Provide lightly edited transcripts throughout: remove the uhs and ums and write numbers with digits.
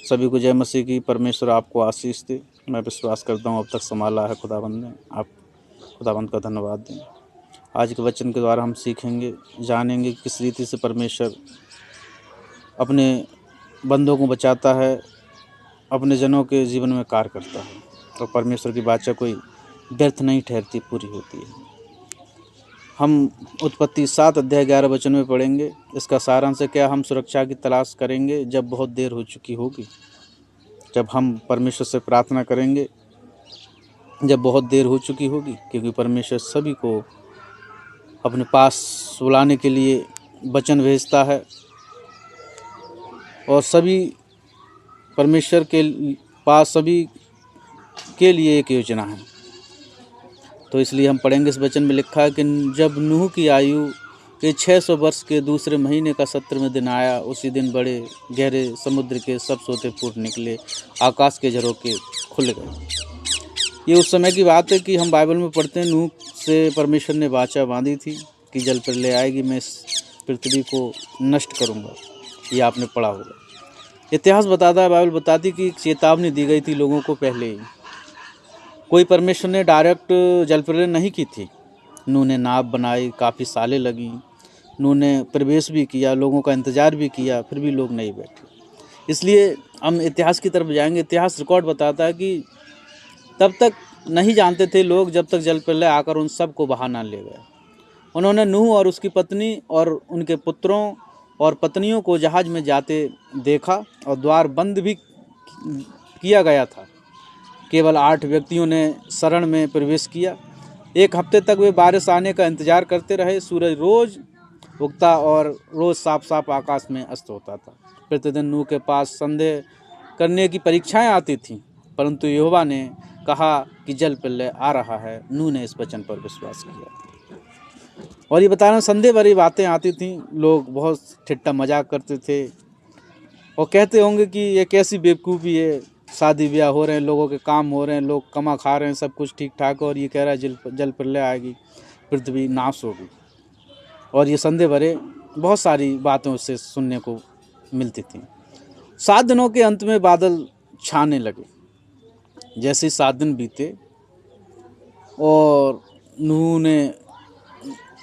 सभी को जय मसीह की। परमेश्वर आपको आशीष दे। मैं विश्वास करता हूँ अब तक संभाला है खुदाबंद ने। आप खुदाबंद का धन्यवाद दें। आज के वचन के द्वारा हम सीखेंगे, जानेंगे कि किस रीति से परमेश्वर अपने बंदों को बचाता है, अपने जनों के जीवन में कार्य करता है। और परमेश्वर की वाचा कोई व्यर्थ नहीं ठहरती, पूरी होती है। हम उत्पत्ति 7 अध्याय 11 वचन में पढ़ेंगे। इसका सारांश है, क्या हम सुरक्षा की तलाश करेंगे जब बहुत देर हो चुकी होगी। जब हम परमेश्वर से प्रार्थना करेंगे जब बहुत देर हो चुकी होगी, क्योंकि परमेश्वर सभी को अपने पास बुलाने के लिए वचन भेजता है और सभी परमेश्वर के पास सभी के लिए एक योजना है। तो इसलिए हम पढ़ेंगे, इस वचन में लिखा है कि जब नूह की आयु के 600 वर्ष के दूसरे महीने का 17वें दिन आया, उसी दिन बड़े गहरे समुद्र के सब सोते फूट निकले, आकाश के झरोखे खुल गए। ये उस समय की बात है कि हम बाइबल में पढ़ते हैं, नूह से परमेश्वर ने वाचा बांधी थी कि जल प्रलय आएगी, मैं इस पृथ्वी को नष्ट करूँगा। ये आपने पढ़ा होगा। इतिहास बताता है, बाइबल बताती कि चेतावनी दी गई थी लोगों को पहले ही। कोई परमेश्वर ने डायरेक्ट जल प्रलय नहीं की थी। नूह ने नाव बनाई, काफ़ी सालें लगी। नूह ने प्रवेश भी किया, लोगों का इंतज़ार भी किया, फिर भी लोग नहीं बैठे। इसलिए हम इतिहास की तरफ जाएंगे। इतिहास रिकॉर्ड बताता है कि तब तक नहीं जानते थे लोग, जब तक जल प्रलय आकर उन सबको बहा ना ले गया। उन्होंने नूह और उसकी पत्नी और उनके पुत्रों और पत्नियों को जहाज में जाते देखा और द्वार बंद भी किया गया था। केवल 8 व्यक्तियों ने शरण में प्रवेश किया। 1 हफ्ते तक वे बारिश आने का इंतजार करते रहे। सूरज रोज उगता और रोज साफ साफ आकाश में अस्त होता था। प्रतिदिन नूह के पास संदेह करने की परीक्षाएं आती थीं, परंतु यहोवा ने कहा कि जल प्रलय आ रहा है। नूह ने इस वचन पर विश्वास किया। और ये बताना, संदेह भरी बातें आती थीं। लोग बहुत ठिट्ठा मजाक करते थे और कहते होंगे कि ये कैसी बेवकूफ़ी है, शादी ब्याह हो रहे हैं, लोगों के काम हो रहे हैं, लोग कमा खा रहे हैं, सब कुछ ठीक ठाक, और ये कह रहा है जल प्रलय आएगी, पृथ्वी नाश होगी। और ये संदेह भरे बहुत सारी बातें उससे सुनने को मिलती थी। 7 दिनों के अंत में बादल छाने लगे। जैसे ही 7 दिन बीते और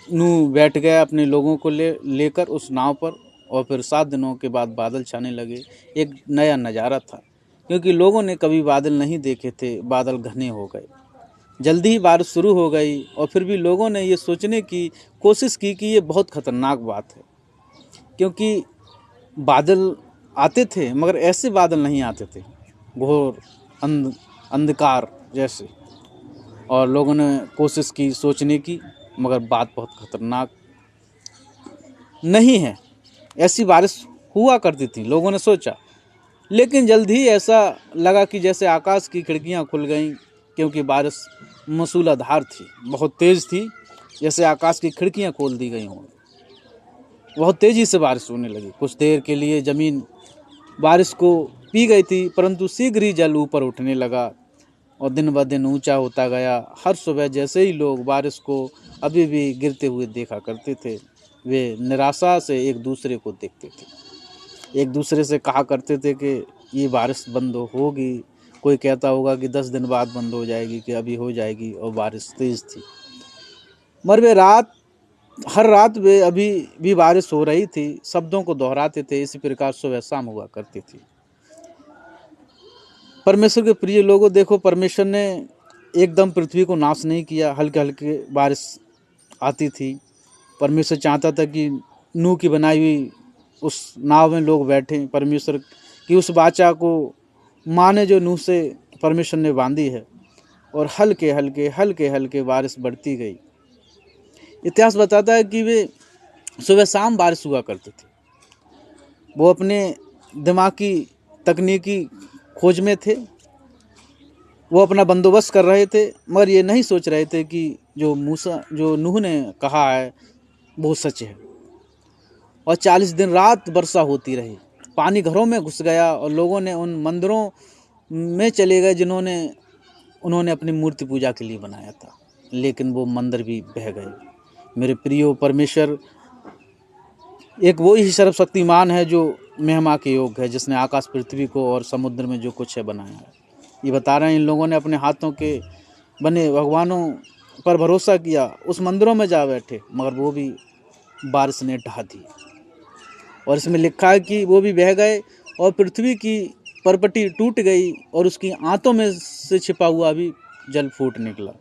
नूह बैठ गया अपने लोगों को लेकर उस नाव पर, और फिर 7 दिनों के बाद बादल छाने लगे। एक नया नज़ारा था, क्योंकि लोगों ने कभी बादल नहीं देखे थे। बादल घने हो गए, जल्दी ही बारिश शुरू हो गई, और फिर भी लोगों ने ये सोचने की कोशिश की कि ये बहुत ख़तरनाक बात है, क्योंकि बादल आते थे मगर ऐसे बादल नहीं आते थे, घोर अंधकार जैसे। और लोगों ने कोशिश की सोचने की, मगर बात बहुत ख़तरनाक नहीं है। ऐसी बारिश हुआ करती थी, लोगों ने सोचा। लेकिन जल्द ही ऐसा लगा कि जैसे आकाश की खिड़कियां खुल गईं, क्योंकि बारिश मूसलाधार थी, बहुत तेज़ थी, जैसे आकाश की खिड़कियां खोल दी गई हों। बहुत तेज़ी से बारिश होने लगी। कुछ देर के लिए ज़मीन बारिश को पी गई थी, परंतु शीघ्र ही जल ऊपर उठने लगा और दिन ब दिन ऊंचा होता गया। हर सुबह जैसे ही लोग बारिश को अभी भी गिरते हुए देखा करते थे, वे निराशा से एक दूसरे को देखते थे। एक दूसरे से कहा करते थे कि ये बारिश बंद होगी। कोई कहता होगा कि 10 दिन बाद बंद हो जाएगी, कि अभी हो जाएगी, और बारिश तेज़ थी। मगर वे हर रात वे अभी भी बारिश हो रही थी, शब्दों को दोहराते थे। इसी प्रकार सुबह शाम हुआ करती थी। परमेश्वर के प्रिय लोगों, देखो, परमेश्वर ने एकदम पृथ्वी को नाश नहीं किया। हल्के हल्के बारिश आती थी। परमेश्वर चाहता था कि नूह की बनाई हुई उस नाव में लोग बैठें, परमेश्वर की उस वाचा को माने जो नूह से परमेश्वर ने बांधी है। और हल्के हल्के बारिश बढ़ती गई। इतिहास बताता है कि वे सुबह शाम बारिश हुआ करते थे। वो अपने दिमाग की तकनीकी खोज में थे, वो अपना बंदोबस्त कर रहे थे, मगर ये नहीं सोच रहे थे कि जो नूह ने कहा है वो सच है। और 40 दिन रात वर्षा होती रही। पानी घरों में घुस गया और लोगों ने उन मंदिरों में चले गए उन्होंने अपनी मूर्ति पूजा के लिए बनाया था, लेकिन वो मंदिर भी बह गए। मेरे प्रियो, परमेश्वर एक वो ही सर्वशक्तिमान है जो महिमा के योग्य है, जिसने आकाश पृथ्वी को और समुद्र में जो कुछ है बनाया है। ये बता रहे हैं इन लोगों ने अपने हाथों के बने भगवानों पर भरोसा किया, उस मंदिरों में जा बैठे, मगर वो भी बारिश ने ढहा दी। और इसमें लिखा है कि वो भी बह गए और पृथ्वी की परपटी टूट गई और उसकी आंतों में से छिपा हुआ भी जल फूट निकला।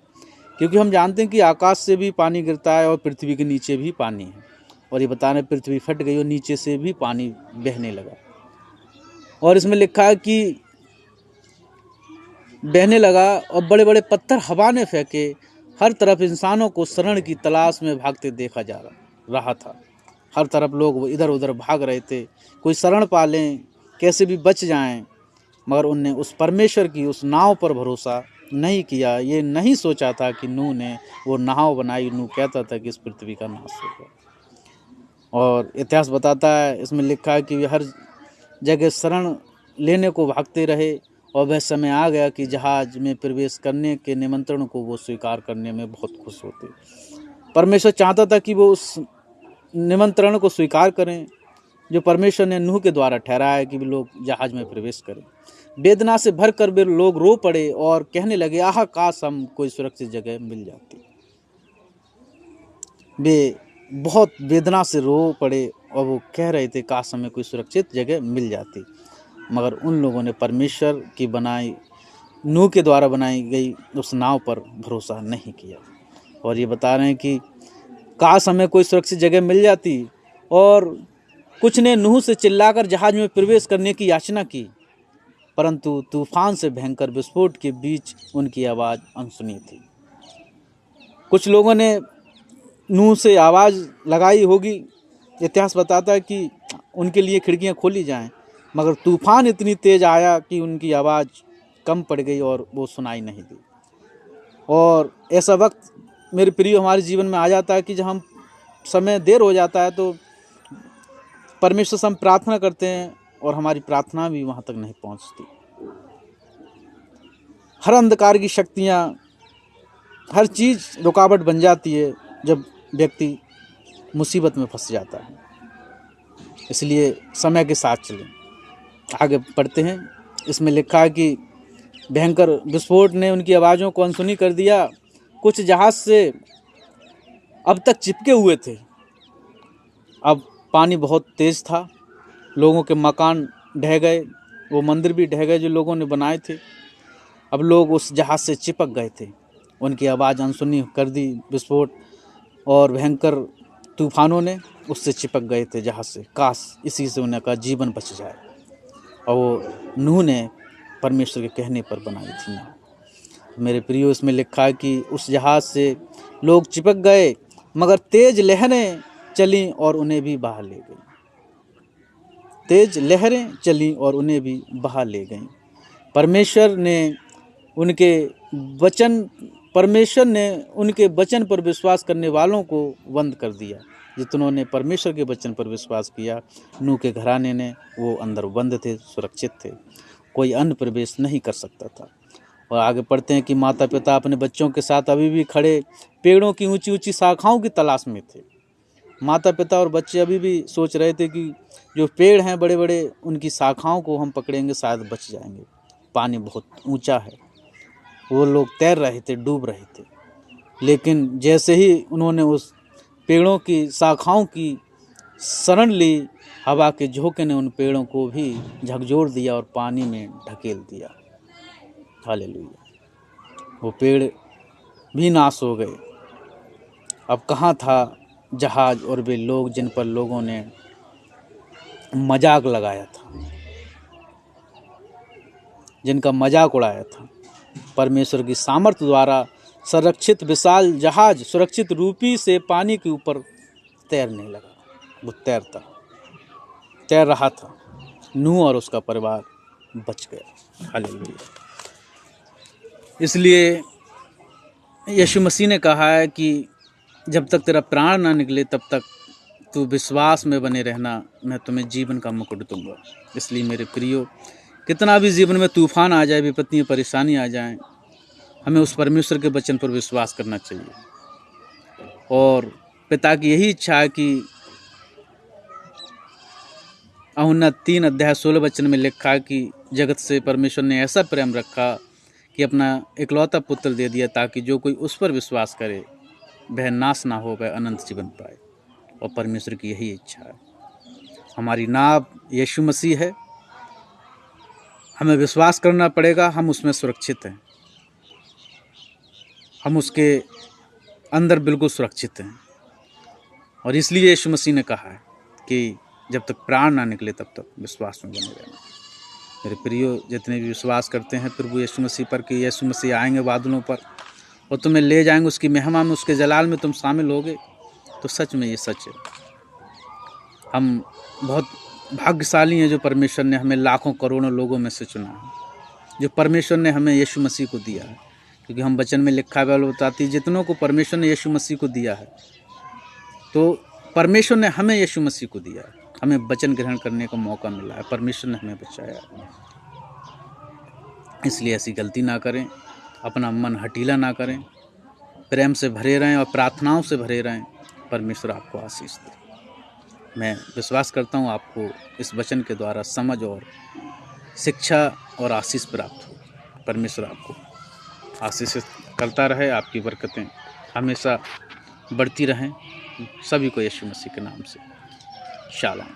क्योंकि हम जानते हैं कि आकाश से भी पानी गिरता है और पृथ्वी के नीचे भी पानी है। और ये बता रहे पृथ्वी फट गई और नीचे से भी पानी बहने लगा। और इसमें लिखा है कि बहने लगा और बड़े बड़े पत्थर हवा ने फेंके, हर तरफ इंसानों को शरण की तलाश में भागते देखा जा रहा था। हर तरफ लोग इधर उधर भाग रहे थे, कोई शरण पा लें, कैसे भी बच जाएं, मगर उनने उस परमेश्वर की उस नाव पर भरोसा नहीं किया। ये नहीं सोचा था कि नूह ने वो नाव बनाई। नूह कहता था कि इस पृथ्वी का नाश होगा। और इतिहास बताता है, इसमें लिखा है कि वे हर जगह शरण लेने को भागते रहे और वह समय आ गया कि जहाज में प्रवेश करने के निमंत्रण को वो स्वीकार करने में बहुत खुश होते। परमेश्वर चाहता था कि वो उस निमंत्रण को स्वीकार करें जो परमेश्वर ने नूह के द्वारा ठहराया है कि वे लोग जहाज में प्रवेश करें। वेदना से भरकर वे लोग रो पड़े और कहने लगे, आह काश हम कोई सुरक्षित जगह मिल जाती। वे बहुत वेदना से रो पड़े और वो कह रहे थे काश हमें कोई सुरक्षित जगह मिल जाती। मगर उन लोगों ने परमेश्वर की बनाई नूह के द्वारा बनाई गई उस नाव पर भरोसा नहीं किया। और ये बता रहे हैं कि काश हमें कोई सुरक्षित जगह मिल जाती। और कुछ ने नूह से चिल्लाकर जहाज में प्रवेश करने की याचना की, परंतु तूफान से भयंकर विस्फोट के बीच उनकी आवाज़ अनसुनी थी। कुछ लोगों ने नूह से आवाज़ लगाई होगी। इतिहास बताता है कि उनके लिए खिड़कियां खोली जाएं, मगर तूफान इतनी तेज आया कि उनकी आवाज़ कम पड़ गई और वो सुनाई नहीं दी। और ऐसा वक्त मेरे प्रिय हमारे जीवन में आ जाता है कि जब हम समय देर हो जाता है तो परमेश्वर से हम प्रार्थना करते हैं और हमारी प्रार्थना भी वहाँ तक नहीं पहुँचती। हर अंधकार की शक्तियाँ, हर चीज़ रुकावट बन जाती है जब व्यक्ति मुसीबत में फंस जाता है। इसलिए समय के साथ चलें। आगे पढ़ते हैं। इसमें लिखा है कि भयंकर विस्फोट ने उनकी आवाज़ों को अनसुनी कर दिया। कुछ जहाज से अब तक चिपके हुए थे, अब पानी बहुत तेज़ था, लोगों के मकान ढह गए, वो मंदिर भी ढह गए जो लोगों ने बनाए थे। अब लोग उस जहाज से चिपक गए थे, उनकी आवाज़ अनसुनी कर दी विस्फोट और भयंकर तूफानों ने उससे चिपक गए थे जहाज से। काश इसी से उनका जीवन बच जाए। और वो नूह ने परमेश्वर के कहने पर बनाई थी नाव। मेरे प्रियो, इसमें लिखा है कि उस जहाज से लोग चिपक गए, मगर तेज लहरें चली और उन्हें भी बहा ले गई। तेज लहरें चली और उन्हें भी बहा ले गईं। परमेश्वर ने उनके वचन पर विश्वास करने वालों को बंद कर दिया। जितनों परमेश्वर के वचन पर विश्वास किया, नूह के घराने ने, वो अंदर बंद थे, सुरक्षित थे, कोई अन्य प्रवेश नहीं कर सकता था। और आगे पढ़ते हैं कि माता पिता अपने बच्चों के साथ अभी भी खड़े पेड़ों की ऊंची ऊंची शाखाओं की तलाश में थे। माता पिता और बच्चे अभी भी सोच रहे थे कि जो पेड़ हैं बड़े बड़े, उनकी शाखाओं को हम पकड़ेंगे शायद बच जाएंगे। पानी बहुत ऊंचा है। वो लोग तैर रहे थे, डूब रहे थे। लेकिन जैसे ही उन्होंने उस पेड़ों की शाखाओं की शरण ली, हवा के झोंके ने उन पेड़ों को भी झकझोर दिया और पानी में ढकेल दिया। हालेलुया। वो पेड़ भी नाश हो गए। अब कहाँ था जहाज और वे लोग जिन पर लोगों ने मजाक लगाया था, जिनका मजाक उड़ाया था। परमेश्वर की सामर्थ्य द्वारा संरक्षित विशाल जहाज सुरक्षित रूपी से पानी के ऊपर तैरने लगा। वो तैर रहा था। नूह और उसका परिवार बच गया। हालेलुया। इसलिए यीशु मसीह ने कहा है कि जब तक तेरा प्राण ना निकले तब तक तू विश्वास में बने रहना, मैं तुम्हें जीवन का मुकुट दूंगा। इसलिए मेरे प्रियो, कितना भी जीवन में तूफान आ जाए, विपत्तियाँ परेशानी आ जाएं, हमें उस परमेश्वर के वचन पर विश्वास करना चाहिए। और पिता की यही इच्छा है कि औन्नत 3 अध्याय 16 वचन में लिखा है कि जगत से परमेश्वर ने ऐसा प्रेम रखा कि अपना इकलौता पुत्र दे दिया, ताकि जो कोई उस पर विश्वास करे वह नाश ना हो, वह अनंत जीवन पाए। और परमेश्वर की यही इच्छा है। हमारी नाव यीशु मसीह है, हमें विश्वास करना पड़ेगा, हम उसमें सुरक्षित हैं, हम उसके अंदर बिल्कुल सुरक्षित हैं। और इसलिए यीशु मसीह ने कहा है कि जब तक प्राण ना निकले तब तक विश्वास में बने रहना। मेरे प्रियो, जितने भी विश्वास करते हैं प्रभु यीशु मसीह पर कि यीशु मसीह आएंगे बादलों पर और तुम्हें ले जाएंगे उसकी महिमा में, उसके जलाल में तुम शामिल होगे, तो सच में ये सच है। हम बहुत भाग्यशाली हैं जो परमेश्वर ने हमें लाखों करोड़ों लोगों में से चुना है, जो परमेश्वर ने हमें यीशु मसीह को दिया है। क्योंकि हम वचन में लिखा है, बताती जितनों को परमेश्वर ने यीशु मसीह को दिया है, तो परमेश्वर ने हमें यीशु मसीह को दिया है, हमें वचन ग्रहण करने का मौका मिला है, परमेश्वर ने हमें बचाया है। इसलिए ऐसी गलती ना करें, अपना मन हठीला ना करें, प्रेम से भरे रहें और प्रार्थनाओं से भरे रहें। परमेश्वर आपको आशीष दे। मैं विश्वास करता हूँ आपको इस वचन के द्वारा समझ और शिक्षा और आशीष प्राप्त हो। परमेश्वर आपको आशीषित करता रहे, आपकी बरकतें हमेशा बढ़ती रहें। सभी को यीशु मसीह के नाम से शालोम।